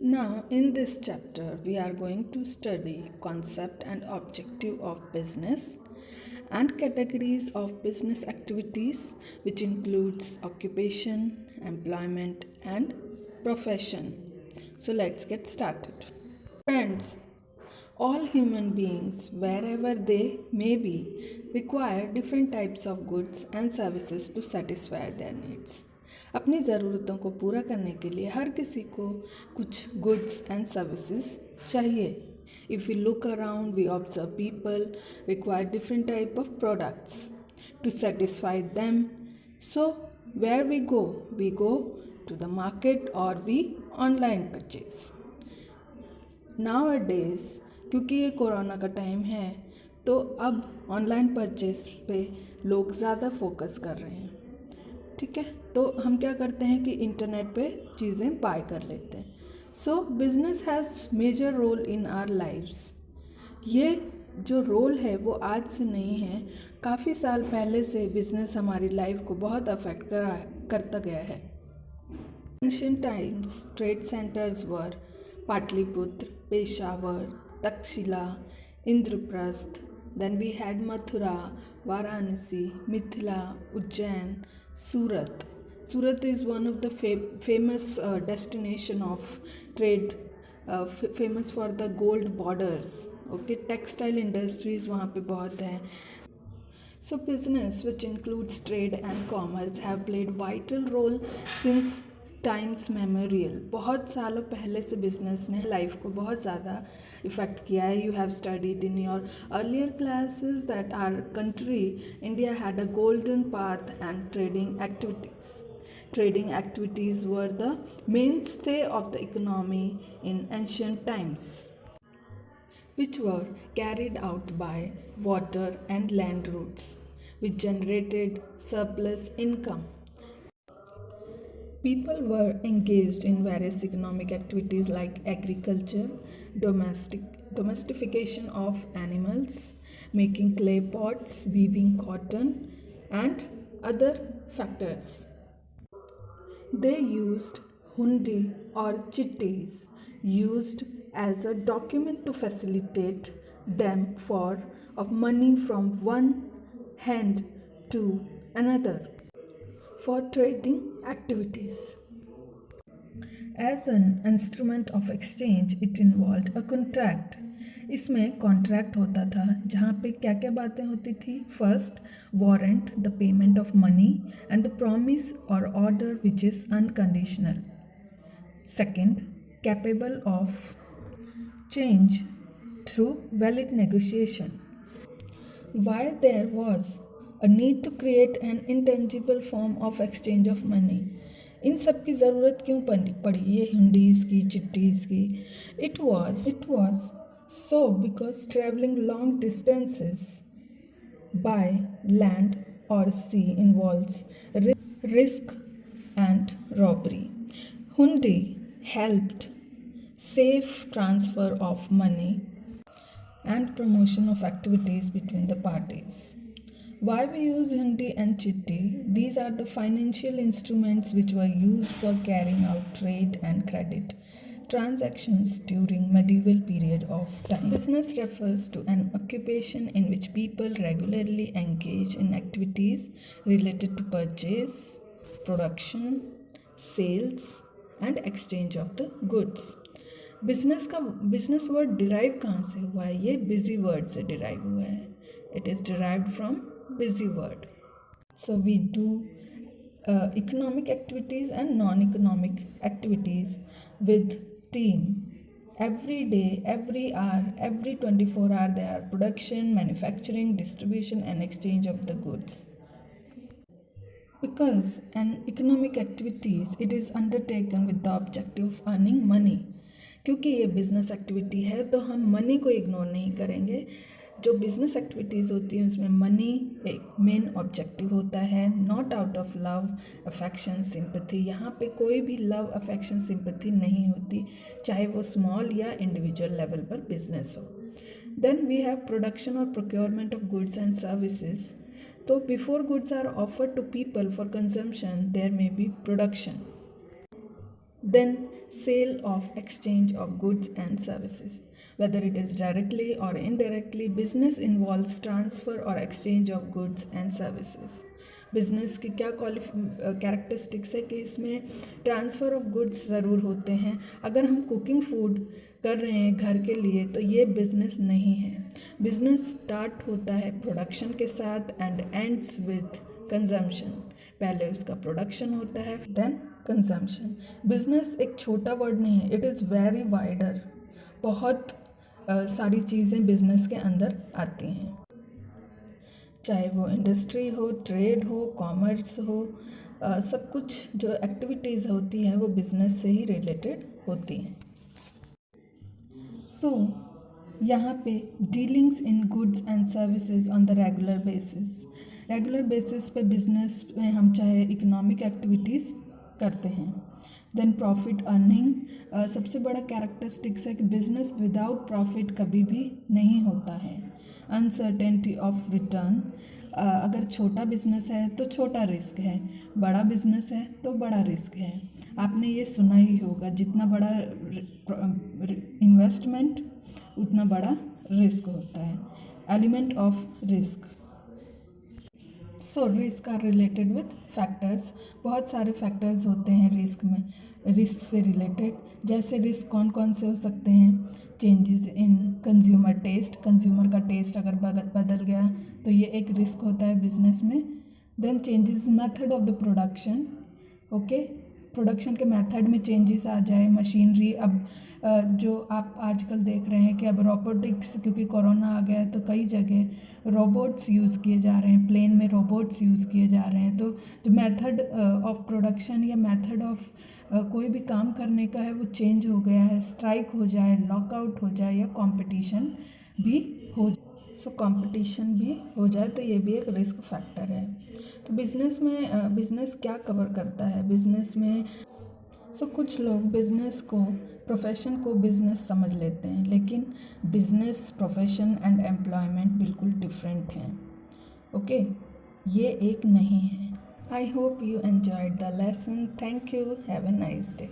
Now, in this chapter, we are going to study concept and objective of business and categories of business activities, which includes occupation, employment, and profession. So, let's get started. Friends, all human beings, wherever they may be, require different types of goods and services to satisfy their needs. अपनी ज़रूरतों को पूरा करने के लिए हर किसी को कुछ goods and services चाहिए. If we look around, we observe people require different type of products to satisfy them. So where we go? We go to the market or we online purchase. Nowadays, क्योंकि ये corona का time है तो अब online purchase पे लोग ज़्यादा focus कर रहे हैं. ठीक है, तो हम क्या करते हैं कि इंटरनेट पे चीज़ें बाय कर लेते हैं. So business has major role in our lives. ये जो रोल है वो आज से नहीं है, काफ़ी साल पहले से बिजनेस हमारी लाइफ को बहुत अफेक्ट करता गया है. Ancient times trade centres were Patliputra, Peshawar, Takshila, Indraprasth. Then we had Mathura, Varanasi, Mithila, Ujjain, Surat. Surat is one of the famous destination of trade, famous for the gold borders. Okay, textile industries वहाँ पे बहुत हैं. So business, which includes trade and commerce, have played vital role since times memorial. बहुत सालों पहले से business ने life को बहुत ज़्यादा इफ़ेक्ट किया है. You have studied in your earlier classes that our country India had a golden path and trading activities. Trading activities were the mainstay of the economy in ancient times, which were carried out by water and land routes, which generated surplus income. People were engaged in various economic activities like agriculture, domestication of animals, making clay pots, weaving cotton, and other factors. They used hundi or chittis, used as a document to facilitate them of money from one hand to another for trading activities. As an instrument of exchange, it involved a contract. इसमें contract होता था जहाँ पे क्या क्या बातें होती थी. First, warrant, the payment of money and the promise और order which is unconditional. Second, capable of change through valid negotiation. Why there was a need to create an intangible form of exchange of money. इन सब की ज़रूरत क्यों पड़ी ये हुंडीज़ की, चिट्टीज़ की? It was so because traveling long distances by land or sea involves risk and robbery. Hundi helped safe transfer of money and promotion of activities between the parties. Why we use hundi and chitti? These are the financial instruments which were used for carrying out trade and credit transactions during medieval period of time. Business refers to an occupation in which people regularly engage in activities related to purchase, production, sales and exchange of the goods. Business word derive कहाँ से हुआ है? ये busy word से derive हुआ है. It is derived from busy word. So we do economic activities and non economic activities with team. Every day, every hour, every 24 hours there are production, manufacturing, distribution and exchange of the goods. Because an economic activities, it is undertaken with the objective of earning money. क्योंकि ये business activity है तो हम money को ignore नहीं करेंगे. जो business activities होती हैं उसमें मनी एक मेन ऑब्जेक्टिव होता है. Not out of love, affection, sympathy. यहाँ पे कोई भी लव, अफेक्शन, सिंपैथी नहीं होती, चाहे वो स्मॉल या इंडिविजुअल लेवल पर बिजनेस हो. देन वी हैव प्रोडक्शन और procurement of goods and services. तो before goods are offered to people for consumption there may be production. Then sale of exchange of goods and services. Whether it is directly or indirectly, business involves transfer or exchange of goods and services. Business की क्या characteristics है कि इसमें transfer of goods ज़रूर होते हैं. अगर हम कुकिंग फूड कर रहे हैं घर के लिए तो ये बिज़नेस नहीं है. बिज़नेस स्टार्ट होता है प्रोडक्शन के साथ एंड एंड्स विथ कंजम्पशन. पहले उसका प्रोडक्शन होता है देन कंजम्पशन. बिजनेस एक छोटा वर्ड नहीं है, इट इज़ वेरी वाइडर. बहुत सारी चीज़ें बिजनेस के अंदर आती हैं, चाहे वो इंडस्ट्री हो, ट्रेड हो, कॉमर्स हो, सब कुछ जो एक्टिविटीज़ होती हैं वो बिजनेस से ही रिलेटेड होती हैं. सो यहाँ पे dealings in goods and services on the regular basis. Regular basis पे बिजनेस में हम चाहे इकोनॉमिक एक्टिविटीज़ करते हैं. Then profit earning. सबसे बड़ा कैरेक्टरिस्टिक्स है कि बिजनेस विदाउट प्रॉफिट कभी भी नहीं होता है. Uncertainty of return. अगर छोटा बिजनेस है तो छोटा रिस्क है, बड़ा बिजनेस है तो बड़ा रिस्क है. आपने ये सुना ही होगा, जितना बड़ा इन्वेस्टमेंट उतना बड़ा रिस्क होता है. Element of risk. So risk are related with factors. बहुत सारे फैक्टर्स होते हैं रिस्क में, रिस्क से रिलेटेड. जैसे रिस्क कौन कौन से हो सकते हैं? Changes in consumer taste. Consumer का टेस्ट अगर बदल गया तो ये एक रिस्क होता है बिजनेस में. Then changes method of the production. Okay, production के मेथड में चेंजेस आ जाए. मशीनरी अब जो आप आजकल देख रहे हैं कि अब रोबोटिक्स, क्योंकि कोरोना आ गया है तो कई जगह रोबोट्स यूज़ किए जा रहे हैं, प्लेन में रोबोट्स यूज़ किए जा रहे हैं. तो जो मेथड ऑफ प्रोडक्शन या मेथड ऑफ कोई भी काम करने का है वो चेंज हो गया है. स्ट्राइक हो जाए, लॉकआउट हो जाए या कंपटीशन भी हो जाए, सो कंपटीशन भी हो जाए तो ये भी एक रिस्क फैक्टर है. तो बिज़नेस में बिज़नेस क्या कवर करता है बिज़नेस में? सो कुछ लोग बिज़नेस को, प्रोफेशन को बिज़नेस समझ लेते हैं, लेकिन बिज़नेस, प्रोफेशन एंड एम्प्लॉयमेंट बिल्कुल डिफरेंट हैं. ओके, ये एक नहीं है. I hope you enjoyed the lesson. Thank you. Have a nice day.